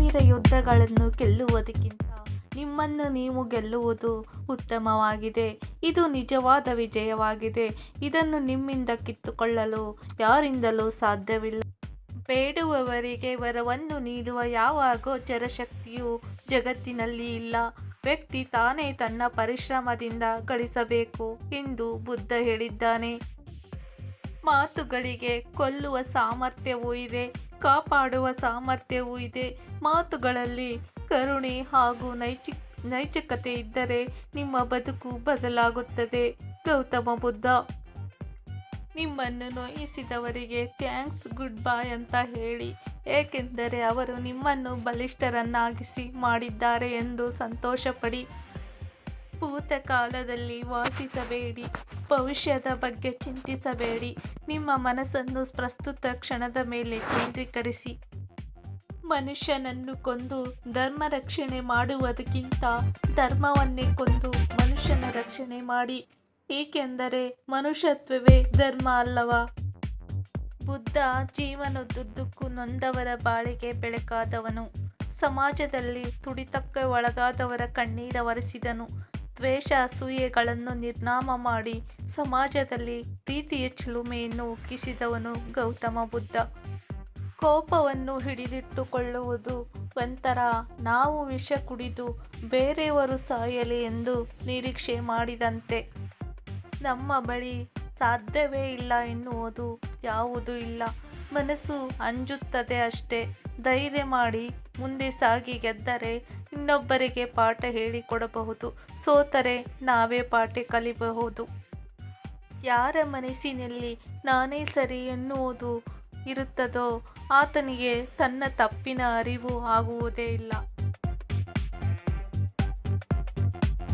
ಸಾವಿರ ಯುದ್ಧಗಳನ್ನು ಗೆಲ್ಲುವುದಕ್ಕಿಂತ ನಿಮ್ಮನ್ನು ನೀವು ಗೆಲ್ಲುವುದು ಉತ್ತಮವಾಗಿದೆ. ಇದು ನಿಜವಾದ ವಿಜಯವಾಗಿದೆ. ಇದನ್ನು ನಿಮ್ಮಿಂದ ಕಿತ್ತುಕೊಳ್ಳಲು ಯಾರಿಂದಲೂ ಸಾಧ್ಯವಿಲ್ಲ. ಬೇಡುವವರಿಗೆ ವರವನ್ನು ನೀಡುವ ಯಾವ ಅಗೋಚರ ಶಕ್ತಿಯೂ ಜಗತ್ತಿನಲ್ಲಿ ಇಲ್ಲ. ವ್ಯಕ್ತಿ ತಾನೇ ತನ್ನ ಪರಿಶ್ರಮದಿಂದ ಗಳಿಸಬೇಕು ಎಂದು ಬುದ್ಧ ಹೇಳಿದ್ದಾನೆ. ಮಾತುಗಳಿಗೆ ಕೊಲ್ಲುವ ಸಾಮರ್ಥ್ಯವೂ ಇದೆ, ಕಾಪಾಡುವ ಸಾಮರ್ಥ್ಯವೂ ಇದೆ. ಮಾತುಗಳಲ್ಲಿ ಕರುಣೆ ಹಾಗೂ ನೈತಿಕತೆ ಇದ್ದರೆ ನಿಮ್ಮ ಬದುಕು ಬದಲಾಗುತ್ತದೆ. ಗೌತಮ ಬುದ್ಧ. ನಿಮ್ಮನ್ನು ನೋಯಿಸಿದವರಿಗೆ ಥ್ಯಾಂಕ್ಸ್, ಗುಡ್ ಬೈ ಅಂತ ಹೇಳಿ, ಏಕೆಂದರೆ ಅವರು ನಿಮ್ಮನ್ನು ಬಲಿಷ್ಠರನ್ನಾಗಿಸಿ ಮಾಡಿದ್ದಾರೆ ಎಂದು ಸಂತೋಷಪಡಿ. ಭೂತಕಾಲದಲ್ಲಿ ವಾಸಿಸಬೇಡಿ, ಭವಿಷ್ಯದ ಬಗ್ಗೆ ಚಿಂತಿಸಬೇಡಿ. ನಿಮ್ಮ ಮನಸ್ಸನ್ನು ಪ್ರಸ್ತುತ ಕ್ಷಣದ ಮೇಲೆ ಕೇಂದ್ರೀಕರಿಸಿ. ಮನುಷ್ಯನನ್ನು ಕೊಂದು ಧರ್ಮ ರಕ್ಷಣೆ ಮಾಡುವುದಕ್ಕಿಂತ ಧರ್ಮವನ್ನೇ ಕೊಂದು ಮನುಷ್ಯನ ರಕ್ಷಣೆ ಮಾಡಿ, ಏಕೆಂದರೆ ಮನುಷ್ಯತ್ವವೇ ಧರ್ಮ ಅಲ್ಲವಾ? ಬುದ್ಧ ಜೀವನದುದ್ದಕ್ಕೂ ನೊಂದವರ ಬಾಳಿಗೆ ಬೆಳಕಾದವನು. ಸಮಾಜದಲ್ಲಿ ತುಳಿತಕ್ಕೆ ಒಳಗಾದವರ ಕಣ್ಣೀರ ಒರೆಸಿದನು. ದ್ವೇಷ ಅಸೂಯೆಗಳನ್ನು ನಿರ್ನಾಮ ಮಾಡಿ ಸಮಾಜದಲ್ಲಿ ಪ್ರೀತಿಯ ಚಿಲುಮೆಯನ್ನು ಉಕ್ಕಿಸಿದವನು ಗೌತಮ ಬುದ್ಧ. ಕೋಪವನ್ನು ಹಿಡಿದಿಟ್ಟುಕೊಳ್ಳುವುದು ಒಂಥರ ನಾವು ವಿಷ ಕುಡಿದು ಬೇರೆಯವರು ಸಾಯಲಿ ಎಂದು ನಿರೀಕ್ಷೆ ಮಾಡಿದಂತೆ. ನಮ್ಮ ಬಳಿ ಸಾಧ್ಯವೇ ಇಲ್ಲ ಎನ್ನುವುದು ಯಾವುದೂ ಇಲ್ಲ. ಮನಸ್ಸು ಅಂಜುತ್ತದೆ ಅಷ್ಟೇ. ಧೈರ್ಯ ಮಾಡಿ ಮುಂದೆ ಸಾಗಿ ಗೆದ್ದರೆ ಇನ್ನೊಬ್ಬರಿಗೆ ಪಾಠ ಹೇಳಿಕೊಡಬಹುದು, ಸೋತರೆ ನಾವೇ ಪಾಠ ಕಲಿಯಬಹುದು. ಯಾರ ಮನಸ್ಸಿನಲ್ಲಿ ನಾನೇ ಸರಿ ಎನ್ನುವುದು ಇರುತ್ತದೋ ಆತನಿಗೆ ತನ್ನ ತಪ್ಪಿನ ಅರಿವು ಆಗುವುದೇ ಇಲ್ಲ.